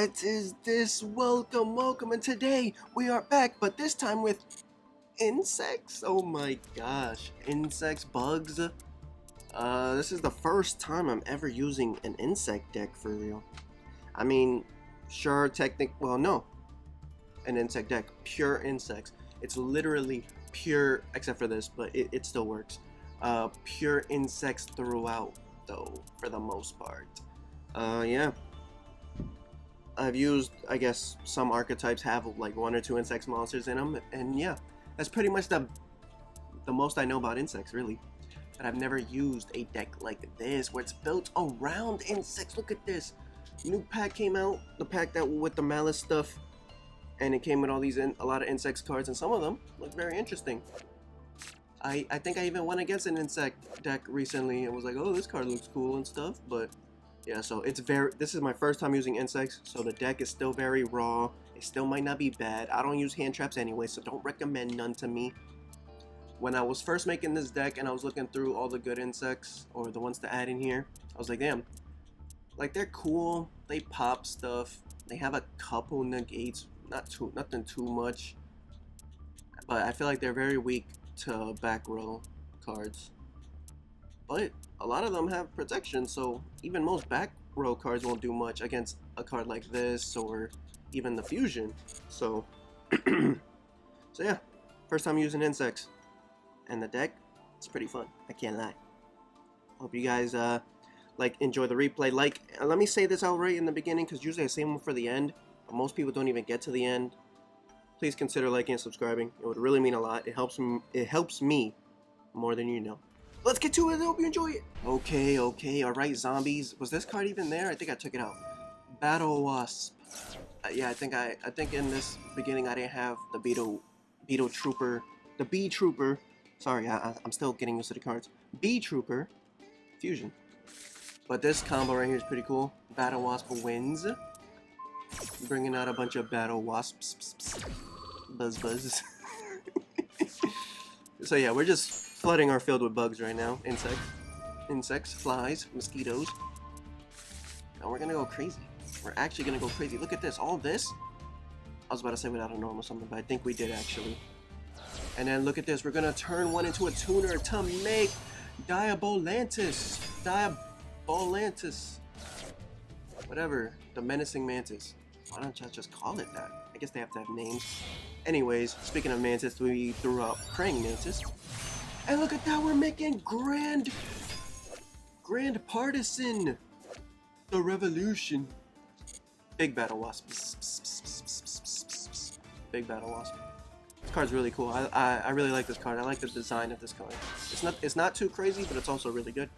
What is this? Welcome, and today we are back, but this time with insects. Oh my gosh, insects, bugs. This is the first time I'm ever using an insect deck for real. I mean, sure, well, no, an insect deck, pure insects. It's literally pure, except for this, but it still works. Pure insects throughout, though, for the most part. Yeah. I've used, I guess, some archetypes have like 1 or 2 insects monsters in them, and yeah, that's pretty much the most I know about insects, really. But I've never used a deck like this, where it's built around insects. Look at this. New pack came out, the pack that with the malice stuff, and it came with all these a lot of insects cards, and some of them look very interesting. I think I even went against an insect deck recently and was like, oh, this card looks cool and stuff, but yeah, so this is my first time using insects, so the deck is still very raw. It still might not be bad. I don't use hand traps anyway, so don't recommend none to me. When I was first making this deck and I was looking through all the good insects, or the ones to add in here, I was like, damn, like they're cool, they pop stuff, they have a couple negates, nothing too much, but I feel like they're very weak to back row cards. But a lot of them have protection, so even most back row cards won't do much against a card like this or even the fusion. So, so yeah, first time using insects, and the deck, it's pretty fun. I can't lie. Hope you guys enjoy the replay. Let me say this out right in the beginning, because usually I say one for the end, but most people don't even get to the end. Please consider liking and subscribing. It would really mean a lot. It helps me more than you know. Let's get to it. I hope you enjoy it. Okay. Alright, zombies. Was this card even there? I think I took it out. Battlewasp. Yeah, I think in this beginning I didn't have the Beetrooper. The Beetrooper. Sorry, I'm still getting used to the cards. Beetrooper fusion. But this combo right here is pretty cool. Battlewasp wins. Bringing out a bunch of Battlewasps. Buzz. So yeah, we're just flooding our field with bugs right now. Insects, flies, mosquitoes. Now we're gonna go crazy. We're actually gonna go crazy. Look at this, all this. I was about to say without a norm or something, but I think we did actually. And then look at this, we're gonna turn one into a tuner to make Diabolantis. Whatever, the menacing mantis. Why don't you just call it that? I guess they have to have names. Anyways, speaking of mantis, we threw out praying mantis. And look at that, we're making Grand Partisan. The Revolution. Big Battlewasp. Big Battlewasp. This card's really cool. I really like this card. I like the design of this card. It's not too crazy, but it's also really good.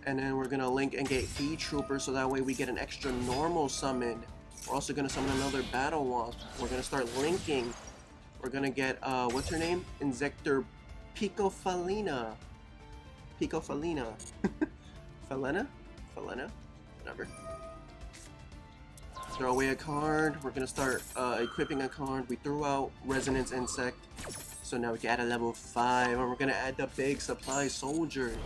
And then we're gonna link and get Beetrooper, so that way we get an extra normal summon. We're also gonna summon another Battlewasp. We're gonna start linking. We're gonna get what's her name? Inzektor Picofalina. Felena? Whatever. Throw away a card. We're gonna start equipping a card. We threw out Resonance Insect, so now we can add a level 5, and we're gonna add the big Supply Soldier.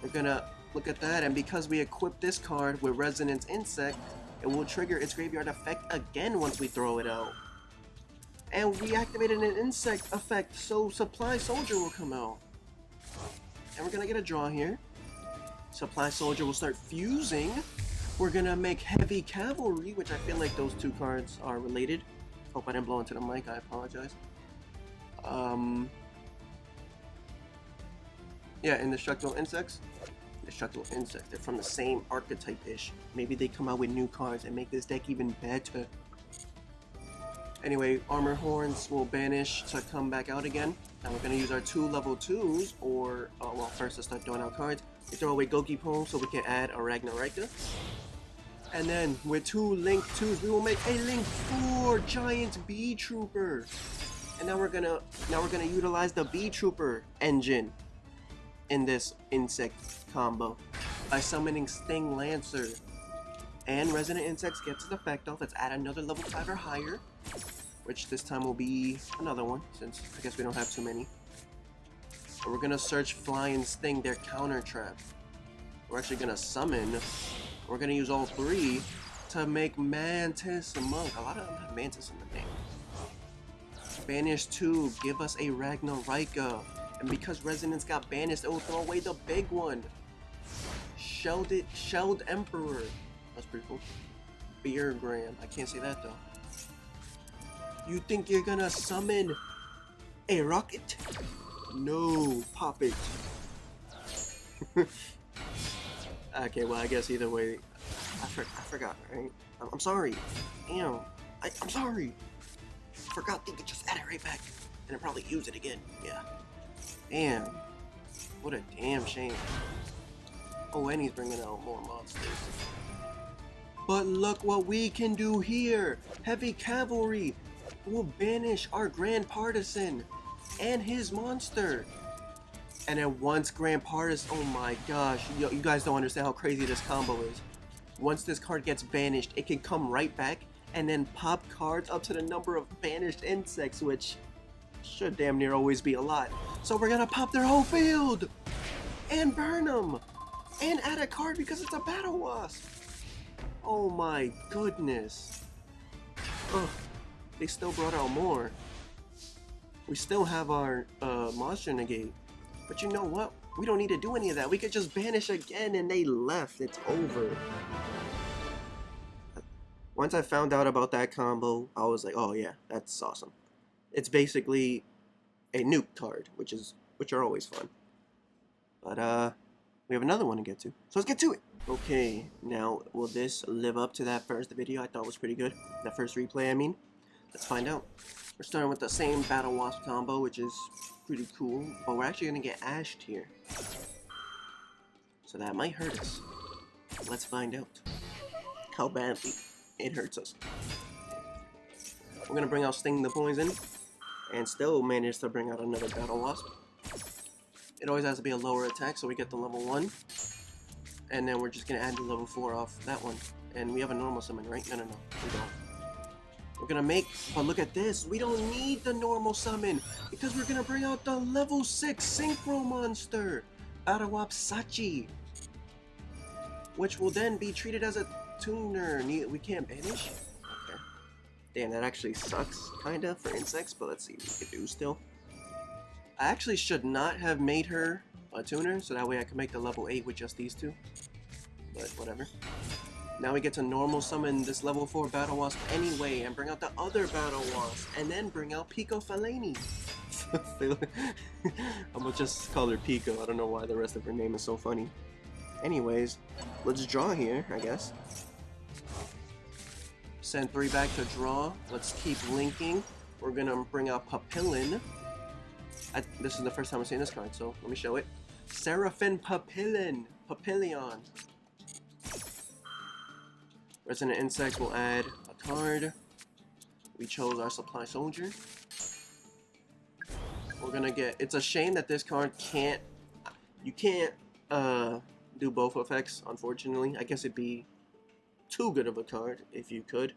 We're gonna look at that, and because we equip this card with Resonance Insect, it will trigger its graveyard effect again once we throw it out. And we activated an insect effect, so Supply Soldier will come out. And we're gonna get a draw here. Supply Soldier will start fusing. We're gonna make Heavy Cavalry, which I feel like those two cards are related. Hope I didn't blow into the mic, I apologize. Yeah, Indestructible Insects. They're from the same archetype-ish. Maybe they come out with new cards and make this deck even better. Anyway, Armor Horns will banish to come back out again. Now we're going to use our 2 level 2s, or, well, first let's start throwing out cards. We throw away Goki Poem so we can add a Ragnaraika. And then, with 2 Link 2s, we will make a Link 4 Giant Beetrooper. And now we're gonna utilize the Beetrooper engine in this insect combo by summoning Sting Lancer. And Resonant Insects gets its effect off. Let's add another level 5 or higher, which this time will be another one, since I guess we don't have too many. But we're gonna search Fly and Sting, their counter trap. We're actually gonna summon. We're gonna use all 3 to make Mantis Monk. A lot of them have Mantis in the name. Banish 2, give us a ragnaraika. And because Resonance got banished, it will throw away the big one. Shelled Emperor. That's pretty cool. Beergram. I can't say that though. You think you're gonna summon a rocket? No, pop it. Okay, well I guess either way, I forgot, right? I'm sorry. Damn, I'm sorry. Forgot they could just add it right back, and then probably use it again. Yeah. Damn. What a damn shame. Oh, and he's bringing out more monsters. But look what we can do here. Heavy Cavalry will banish our Grand Partisan and his monster. And then once Grand Partisan, oh my gosh, you guys don't understand how crazy this combo is. Once this card gets banished, it can come right back and then pop cards up to the number of banished insects, which should damn near always be a lot. So we're gonna pop their whole field and burn them and add a card because it's a Battlewasp. Oh my goodness. Ugh, they still brought out more. We still have our monster negate. But you know what? We don't need to do any of that. We could just banish again and they left. It's over. Once I found out about that combo, I was like, oh yeah, that's awesome. It's basically a nuke card, which are always fun. But we have another one to get to. So let's get to it. Okay, now will this live up to that first video I thought was pretty good? That first replay, I mean. Let's find out. We're starting with the same Battlewasp combo, which is pretty cool, but we're actually gonna get ashed here. So that might hurt us. Let's find out how badly it hurts us. We're gonna bring out Sting the Poison, and still manage to bring out another Battlewasp. It always has to be a lower attack, so we get the level 1. And then we're just gonna add the level 4 off that one. And we have a normal summon, right? No, we don't. We're gonna make, but look at this, we don't need the normal summon, because we're gonna bring out the level 6 Synchro Monster, Battlewasp Sachi, which will then be treated as a tuner. We can't banish? Okay. Damn, that actually sucks, kinda, for insects, but let's see what we can do still. I actually should not have made her a tuner, so that way I can make the level 8 with just these two. But whatever. Now we get to normal summon this level 4 Battlewasp anyway, and bring out the other Battlewasp, and then bring out Pico Faleni. I'm gonna just call her Pico, I don't know why the rest of her name is so funny. Anyways, let's draw here, I guess. Send 3 back to draw. Let's keep linking. We're gonna bring out Papillon. This is the first time I'm seeing this card, so let me show it. Seraphim Papillon. Papillon. Resident Insects will add a card. We chose our Supply Soldier. We're gonna get, it's a shame that this card can't, you can't do both effects, unfortunately. I guess it'd be too good of a card if you could.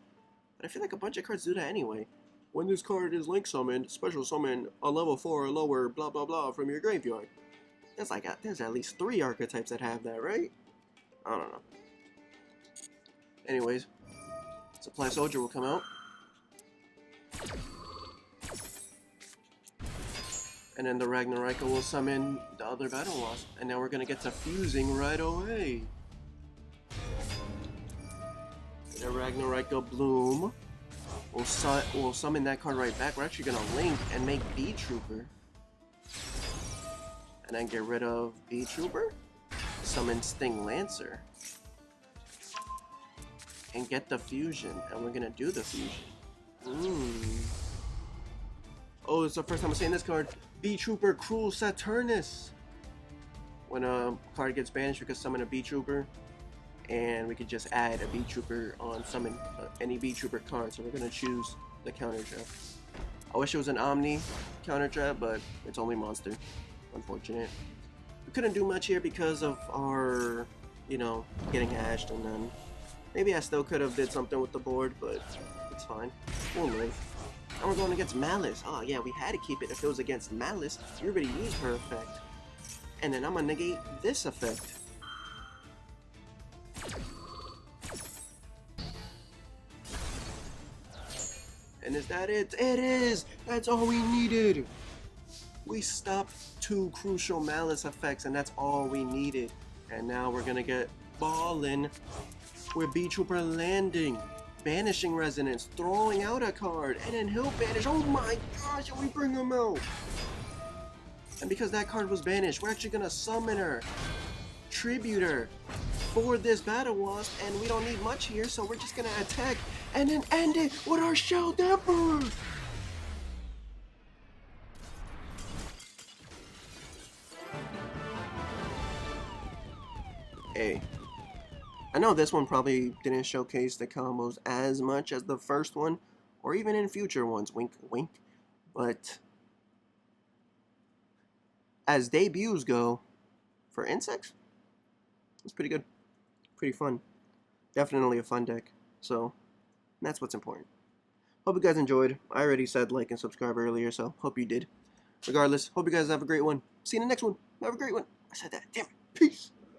But I feel like a bunch of cards do that anyway. When this card is link summoned, special summon a level 4 or lower blah blah blah from your graveyard. There's at least 3 archetypes that have that, right? I don't know. Anyways, Supply Soldier will come out. And then the Ragnaraika will summon the other Battlewasp. And now we're gonna get to fusing right away. The Ragnaraika Bloom. We'll summon that card right back. We're actually gonna link and make Beetrooper. And then get rid of Beetrooper. Summon Sting Lancer. And get the fusion, and we're gonna do the fusion. Oh, it's the first time I'm saying this card. Beetrooper Cruel Saturnus. When a card gets banished, we can summon a Beetrooper, and we could just add a Beetrooper on summon any Beetrooper card. So we're gonna choose the counter trap. I wish it was an Omni counter trap, but it's only monster. Unfortunate. We couldn't do much here because of our, getting ashed, and then maybe I still could have did something with the board, but it's fine. We'll live. And we're going against Malice. Oh yeah, we had to keep it if it was against Malice. You already used her effect. And then I'm gonna negate this effect. And is that it? It is! That's all we needed! We stopped 2 crucial malice effects, and that's all we needed. And now we're gonna get ballin' with Beetrooper landing, banishing resonance, throwing out a card, and then he'll banish. Oh my gosh, and we bring him out! And because that card was banished, we're actually gonna summon her, tribute her for this Battlewasp, and we don't need much here, so we're just gonna attack and then end it with our Shell Emperor! Hey, I know this one probably didn't showcase the combos as much as the first one, or even in future ones, wink wink, but as debuts go, for insects, it's pretty good, pretty fun, definitely a fun deck, so that's what's important. Hope you guys enjoyed. I already said like and subscribe earlier, so hope you did. Regardless, hope you guys have a great one. See you in the next one. Have a great one. I said that. Damn it. Peace.